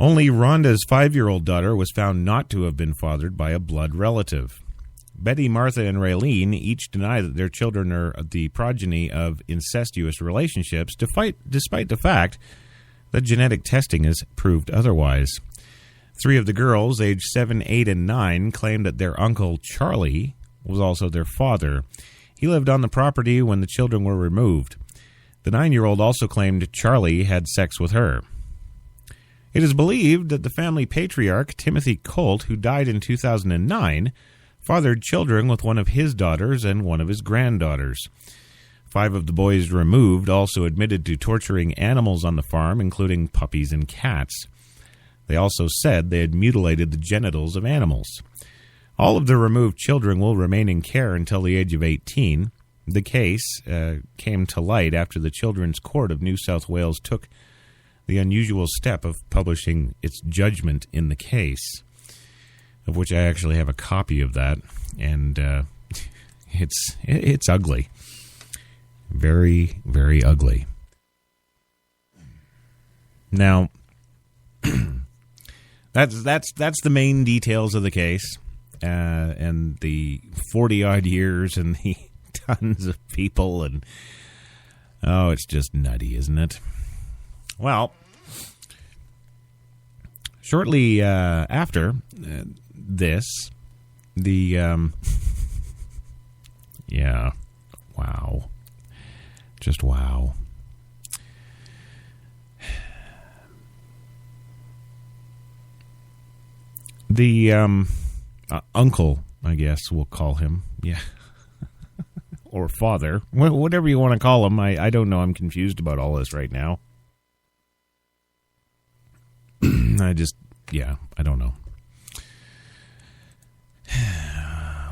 Only Rhonda's 5-year-old daughter was found not to have been fathered by a blood relative. Betty, Martha, and Raylene each deny that their children are the progeny of incestuous relationships, despite the fact that genetic testing has proved otherwise. 3 of the girls, aged 7, 8, and 9, claimed that their uncle, Charlie, was also their father. He lived on the property when the children were removed. The 9-year-old also claimed Charlie had sex with her. It is believed that the family patriarch, Timothy Colt, who died in 2009, fathered children with one of his daughters and one of his granddaughters. 5 of the boys removed also admitted to torturing animals on the farm, including puppies and cats. They also said they had mutilated the genitals of animals. All of the removed children will remain in care until the age of 18. The case came to light after the Children's Court of New South Wales took the unusual step of publishing its judgment in the case, of which I actually have a copy of that, and it's ugly. Very, very ugly. Now, that's the main details of the case, and the 40-odd years and the tons of people, and it's just nutty, isn't it? Well, shortly after this, wow. Just wow. The uncle, I guess we'll call him, or father, whatever you want to call him. I don't know. I'm confused about all this right now. I don't know.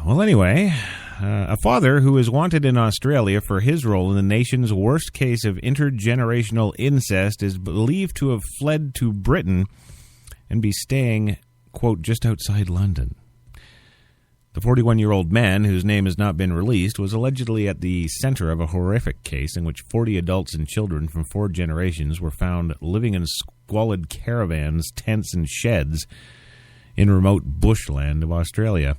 Well, anyway, a father who is wanted in Australia for his role in the nation's worst case of intergenerational incest is believed to have fled to Britain and be staying, quote, just outside London. The 41-year-old man, whose name has not been released, was allegedly at the center of a horrific case in which 40 adults and children from 4 generations were found living in squalid caravans, tents, and sheds in remote bushland of Australia.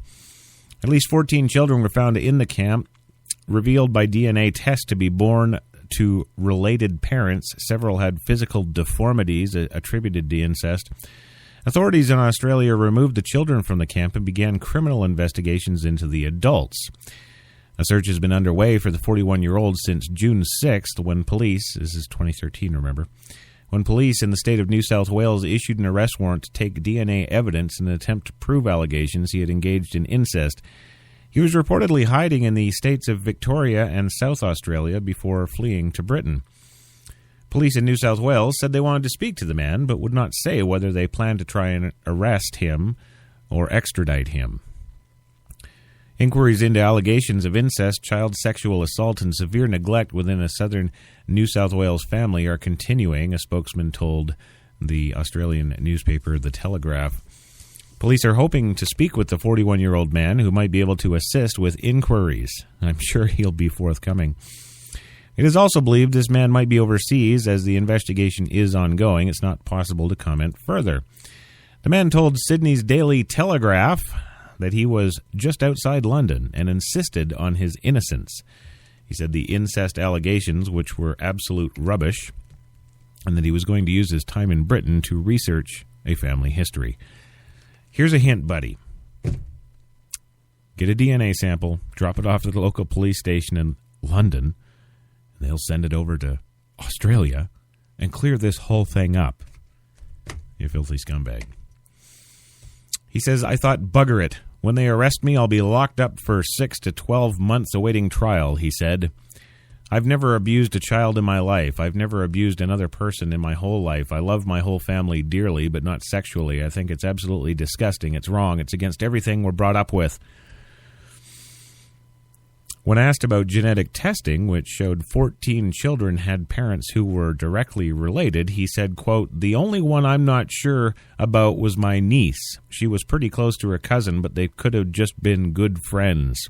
At least 14 children were found in the camp, revealed by DNA tests to be born to related parents. Several had physical deformities attributed to incest. Authorities in Australia removed the children from the camp and began criminal investigations into the adults. A search has been underway for the 41-year-old since June 6th when police, this is 2013, remember, when police in the state of New South Wales issued an arrest warrant to take DNA evidence in an attempt to prove allegations he had engaged in incest. He was reportedly hiding in the states of Victoria and South Australia before fleeing to Britain. Police in New South Wales said they wanted to speak to the man, but would not say whether they planned to try and arrest him or extradite him. Inquiries into allegations of incest, child sexual assault, and severe neglect within a southern New South Wales family are continuing, a spokesman told the Australian newspaper The Telegraph. Police are hoping to speak with the 41-year-old man who might be able to assist with inquiries. I'm sure he'll be forthcoming. It is also believed this man might be overseas as the investigation is ongoing. It's not possible to comment further. The man told Sydney's Daily Telegraph that he was just outside London and insisted on his innocence. He said the incest allegations, which were absolute rubbish, and that he was going to use his time in Britain to research a family history. Here's a hint, buddy. Get a DNA sample, drop it off at the local police station in London, and they'll send it over to Australia and clear this whole thing up. You filthy scumbag. He says, I thought, bugger it. When they arrest me, I'll be locked up for 6 to 12 months awaiting trial, he said. I've never abused a child in my life. I've never abused another person in my whole life. I love my whole family dearly, but not sexually. I think it's absolutely disgusting. It's wrong. It's against everything we're brought up with. When asked about genetic testing, which showed 14 children had parents who were directly related, he said, quote, the only one I'm not sure about was my niece. She was pretty close to her cousin, but they could have just been good friends.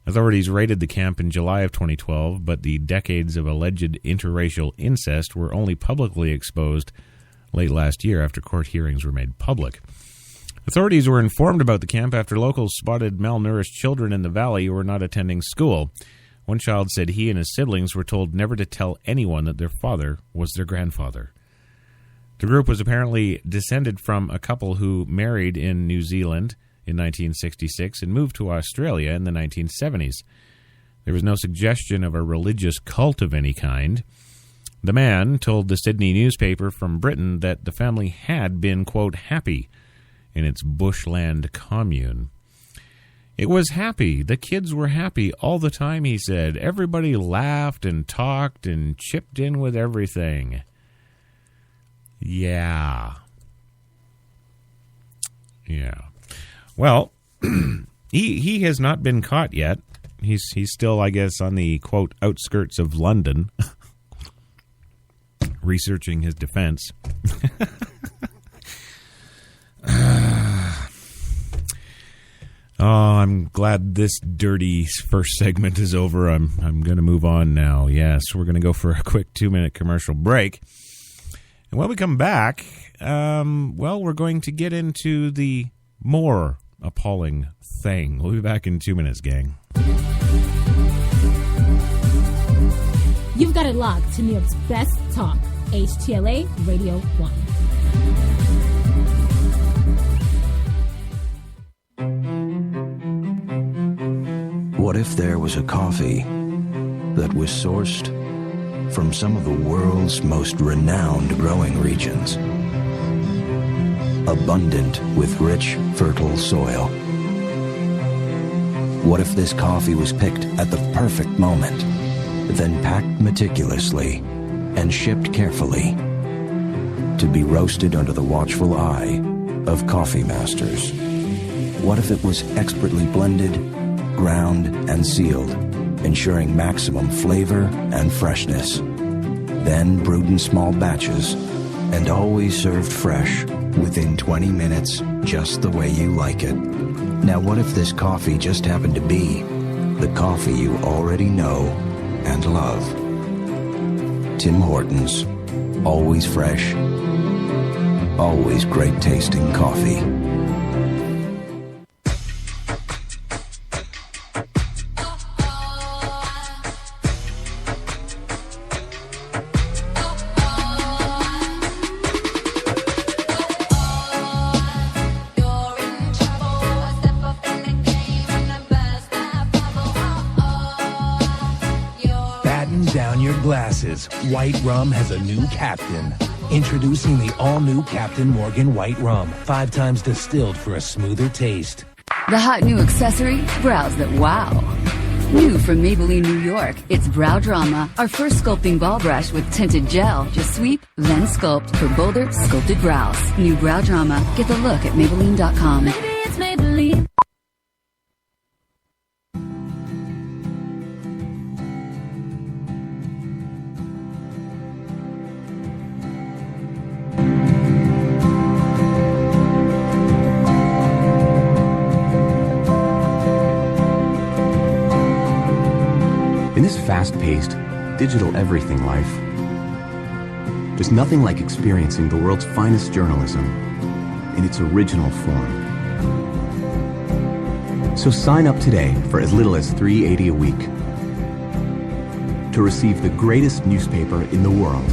Authorities raided the camp in July of 2012, but the decades of alleged interracial incest were only publicly exposed late last year after court hearings were made public. Authorities were informed about the camp after locals spotted malnourished children in the valley who were not attending school. One child said he and his siblings were told never to tell anyone that their father was their grandfather. The group was apparently descended from a couple who married in New Zealand in 1966 and moved to Australia in the 1970s. There was no suggestion of a religious cult of any kind. The man told the Sydney newspaper from Britain that the family had been, quote, happy in its bushland commune. It was happy. The kids were happy all the time, he said. Everybody laughed and talked and chipped in with everything. Yeah. Well, he has not been caught yet. He's still, I guess, on the, quote, outskirts of London, researching his defense. I'm glad this dirty first segment is over. I'm going to move on now. Yes, we're going to go for a quick 2-minute commercial break. And when we come back, we're going to get into the more appalling thing. We'll be back in 2 minutes, gang. You've got it locked to New York's best talk, HTLA Radio 1. What if there was a coffee that was sourced from some of the world's most renowned growing regions, abundant with rich, fertile soil? What if this coffee was picked at the perfect moment, then packed meticulously and shipped carefully to be roasted under the watchful eye of coffee masters? What if it was expertly blended, ground, and sealed, ensuring maximum flavor and freshness, then brewed in small batches and always served fresh within 20 minutes, just the way you like it? Now, what if this coffee just happened to be the coffee you already know and love? Tim Hortons, always fresh, always great tasting coffee. White Rum has a new captain. Introducing the all-new Captain Morgan White Rum, 5 times distilled for a smoother taste. The hot new accessory, brows that wow. New from Maybelline, New York, it's Brow Drama, our first sculpting ball brush with tinted gel. Just sweep, then sculpt for bolder, sculpted brows. New Brow Drama. Get the look at Maybelline.com. Maybe it's Maybelline. In this fast-paced, digital everything life, there's nothing like experiencing the world's finest journalism in its original form. So sign up today for as little as $3.80 a week to receive the greatest newspaper in the world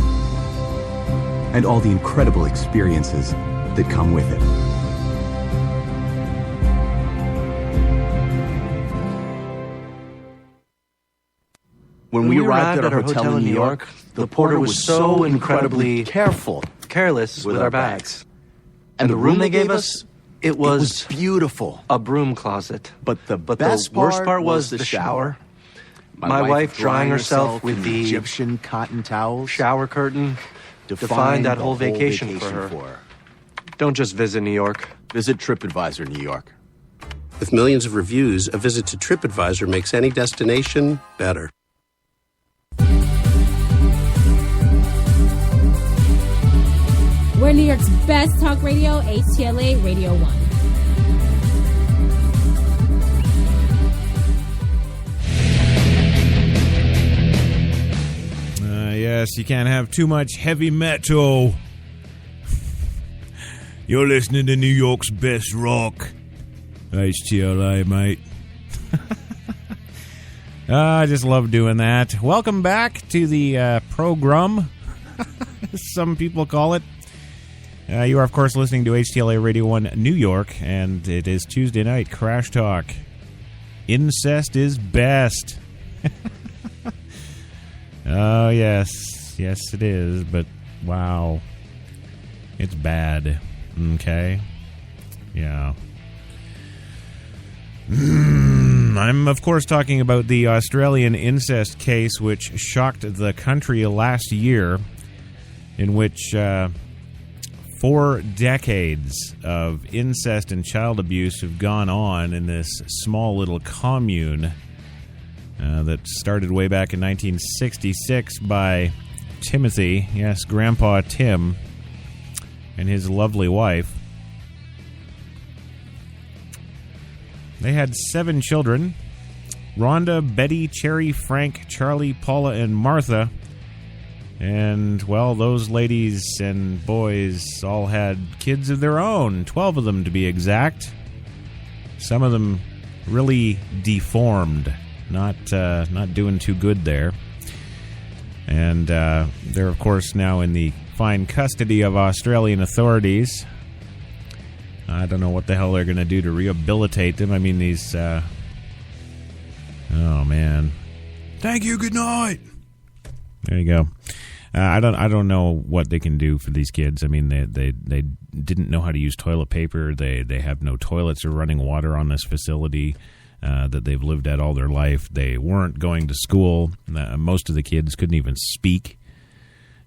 and all the incredible experiences that come with it. When we arrived at our hotel in New York, the porter was so incredibly careless with our bags. And the room they gave us, it was beautiful. A broom closet. But the worst part was the shower. My wife drying herself with the Egyptian cotton towels. Shower curtain defined that whole vacation for her. Don't just visit New York. Visit TripAdvisor New York. With millions of reviews, a visit to TripAdvisor makes any destination better. We're New York's best talk radio, HTLA Radio 1. Yes, you can't have too much heavy metal. You're listening to New York's best rock. HTLA, mate. I just love doing that. Welcome back to the program, some people call it. You are, of course, listening to HTLA Radio 1 New York, and it is Tuesday night, Crash Talk. Incest is best. Oh, yes. Yes, it is, but wow. It's bad. Okay? Yeah. I'm, of course, talking about the Australian incest case which shocked the country last year, in which 4 decades of incest and child abuse have gone on in this small little commune that started way back in 1966 by Timothy, yes, Grandpa Tim, and his lovely wife. They had 7 children: Rhonda, Betty, Cherry, Frank, Charlie, Paula, and Martha. And, well, those ladies and boys all had kids of their own, 12 of them to be exact. Some of them really deformed, not doing too good there. And they're, of course, now in the fine custody of Australian authorities. I don't know what the hell they're going to do to rehabilitate them. I mean, these... oh, man. Thank you, good night. There you go. I don't know what they can do for these kids. I mean, they didn't know how to use toilet paper. They have no toilets or running water on this facility that they've lived at all their life. They weren't going to school. Most of the kids couldn't even speak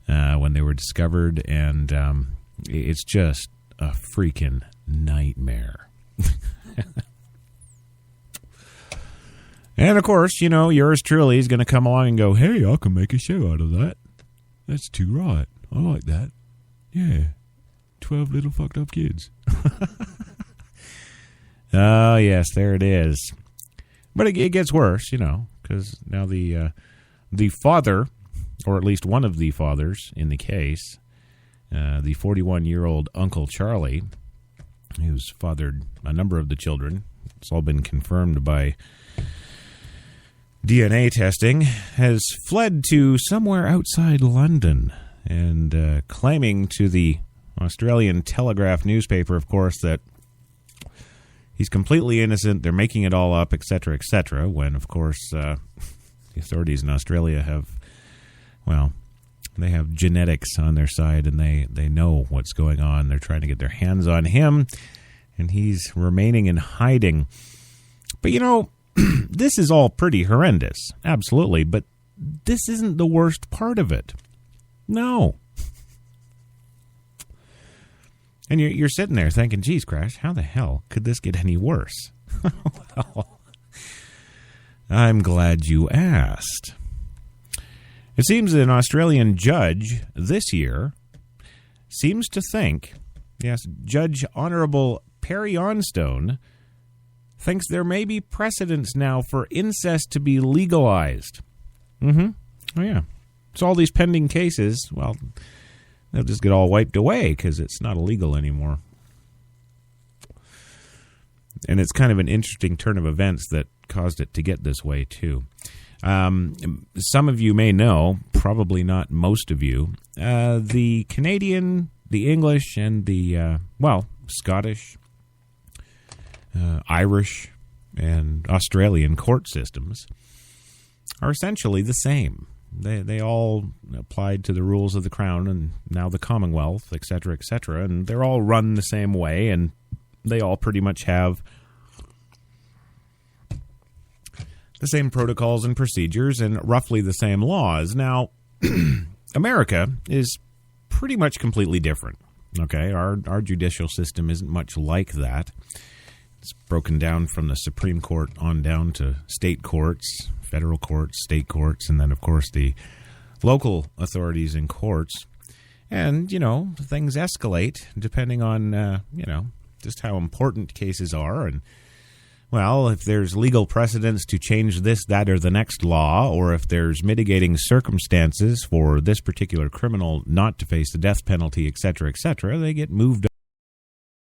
when they were discovered, and it's just a freaking nightmare. And, of course, you know, yours truly is going to come along and go, hey, I can make a show out of that. That's too right. I like that. Yeah. 12 little fucked up kids. Oh, yes, there it is. But it gets worse, you know, because now the father, or at least one of the fathers in the case, the 41-year-old Uncle Charlie, who's fathered a number of the children, it's all been confirmed by DNA testing, has fled to somewhere outside London and claiming to the Australian Telegraph newspaper, of course, that he's completely innocent, they're making it all up, etc., when, of course, the authorities in Australia have, well, they have genetics on their side, and they know what's going on. They're trying to get their hands on him, and he's remaining in hiding. But, you know, this is all pretty horrendous, absolutely, but this isn't the worst part of it. No. And you're sitting there thinking, geez, Crash, how the hell could this get any worse? Well, I'm glad you asked. It seems that an Australian judge this year seems to think, yes, Judge Honorable Perry Honstone thinks there may be precedents now for incest to be legalized. Oh, yeah. So all these pending cases, well, they'll just get all wiped away because it's not illegal anymore. And it's kind of an interesting turn of events that caused it to get this way, too. Some of you may know, probably not most of you, the Canadian, the English, and the, Scottish, Irish, and Australian court systems are essentially the same. They all applied to the rules of the Crown and now the Commonwealth, etc., and they're all run the same way, and they all pretty much have the same protocols and procedures and roughly the same laws. Now, America is pretty much completely different. Okay, our judicial system isn't much like that. It's broken down from the Supreme Court on down to state courts, federal courts, state courts, and then, of course, the local authorities and courts. And, you know, things escalate depending on, just how important cases are. And, well, if there's legal precedents to change this, that, or the next law, or if there's mitigating circumstances for this particular criminal not to face the death penalty, etc., they get moved